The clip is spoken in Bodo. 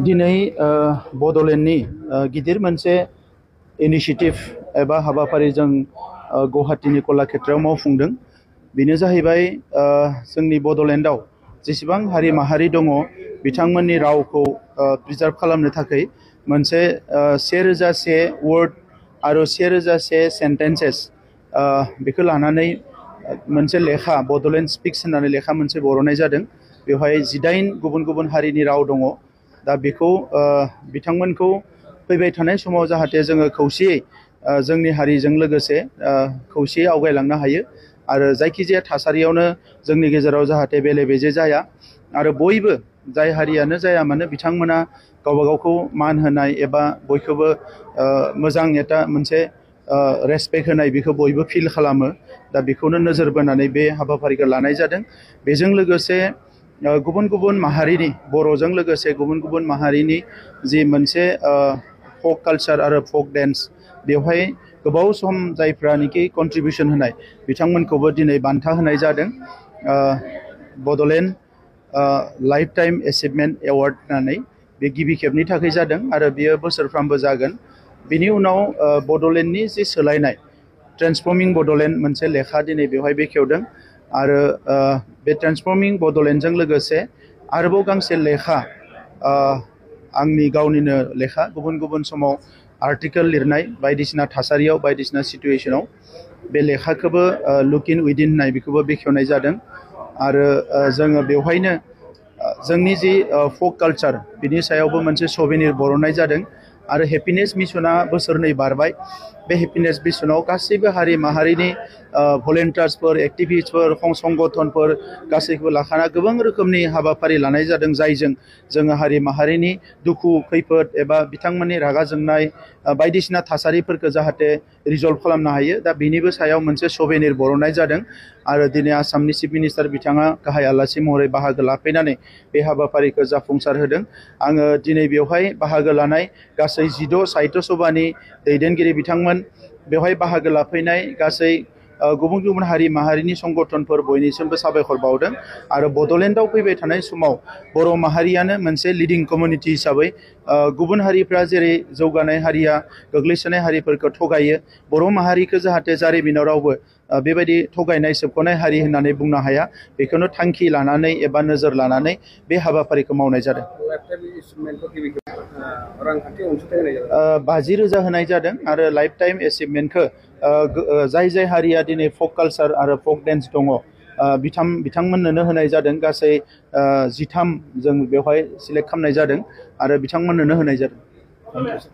दिनै बड'लेण्डनि गिदिर मोनसे इनिशिएटिभ एबा हाबाफारिजों गुवाहाटीनि कलाक्षेत्रआव मावफुंदों। बेनो जाहैबाय जोंनि बड'लेण्डआव जेसेबां हारि माहारि दङ बिथांमोननि रावखौ प्रिजार्भ खालामनो थाखाय मोनसे 1001 वर्ड आरो 1001 सेन्टेन्सेस बेखौ लानानै मोनसे लेखा बड'लेण्ड स्पिक्स होननानै लेखा मोनसे बर'नाय जादों। बेवहाय 18 गुबुन गुबुन हारिनि राव दङ। दा बेखौ बिथांमोनखौ फैबाय थानाय समाव जाहाथे जोङो खौसेयै जोंनि हारिजों लोगोसे खौसेयै आवगायलांनो हायो आरो जायखिजाया थासारियावनो जोंनि गेजेराव जाहाथे बेले बेजे जाया आरो बयबो जाय हारियानो जाया मानो बिथांमोना गावबा गावखौ मान होनाय एबा बयखौबो मोजां एटा मोनसे रेसपेक्ट होनाय बेखौ बयबो फिल खालामो। दा बेखौनो नोजोर बोनानै बे हाबाफारिखौ लानाय जादों। बेजों लोगोसे गुबुन गुबुन माहारिनि बर'जों लोगोसे गुबुन गुबुन माहारिनि जि मोनसे फक कालचार आरो फक डेन्स बेवहाय गोबाव सम जायफ्रानिखि कन्ट्रिबिउसन होनाय बिथांमोनखौबो दिनै बान्था होनाय जादों। Bodoland life time achievement award होननानै बे गिबि खेबनि थाखाय जादों आरो बियो बोसोरफ्रामबो जागोन। बिनि उनाव बड'लेण्डनि जि सोलायनाय ट्रेन्सफर्मिं बड'लेण्ड मोनसे लेखा दिनै बेवहाय बेखेवदों आरो बे ट्रेन्सफर्मिं बड'लेण्डजों लोगोसे आरोबाव गांसे लेखा आंनि गावनिनो लेखा गुबुन गुबुन समाव आर्टिकेल लिरनाय बायदिसिना थासारियाव बायदिसिना सिटुएशनाव बे लेखाखौबो लुक इन उइदिन होननाय बेखौबो बेखेवनाय जादों आरो जोङो बेवहायनो जोंनि जि फक कालचार बिनि सायावबो मोनसे सभिनिर बर'नाय जादों आरो हेपिनेस मिशना बोसोरनै बारबाय। बे हेपिनेस मिशनाव गासैबो हारि माहारिनि भलेन्टियार्सफोर एक्टिभिस्टफोर संगठनफोर गासैखौबो लाखाना गोबां रोखोमनि हाबाफारि लानाय जादों जायजों जोङो हारि माहारिनि दुखु खैफोद एबा बिथांमोननि रागा जोंनाय बायदिसिना थासारिफोरखौ जाहाथे रिजल्भ खालामनो हायो। दा बेनिबो सायाव मोनसे सभिनिर बर'नाय जादों आरो दिनै आसामनि चिफ मिनिस्टार बिथाङा गाहाय आलासि महरै बाहागो लाफैनानै बे हाबाफारिखौ जाफुंसार होदों। आङो दिनै बेवहाय बाहागो लानाय गासै 16 साहित्य सभानि दैदेनगिरि बिथांमोन बेवहाय बाहागो लाफैनाय गासै गुबुन गुबुन हारि माहारिनि संगठनफोर बयनिसिमबो साबायखर बावदों आरो बड'लेण्डआव फैबाय थानाय समाव बर' माहारियानो मोनसे लिडिं कमिउनिटि हिसाबै गुबुन हारिफ्रा जेरै जौगानाय हारिया गोग्लैसोनाय हारिफोरखौ थगायो बर' माहारिखौ जाहाथे जारिमिनाव रावबो बेबायदि थगायनाय सोबख'नाय हारि होननानै बुंनो हाया बेखौनो थांखि लानानै एबा नोजोर लानानै बे हाबाफारिखौ मावनाय जादों। 50,000 होनाय जादों आरो लाइफ टाइम एचिभमेन्टखौ जाय जाय हारिया दिनै फक कालचार आरो फक डेन्स दङ बिथांमोननोनो होनाय जादों। गासै 13 जों बेवहाय सिलेक्ट खालामनाय जादों आरो बिथांमोननोनो होनाय जादों।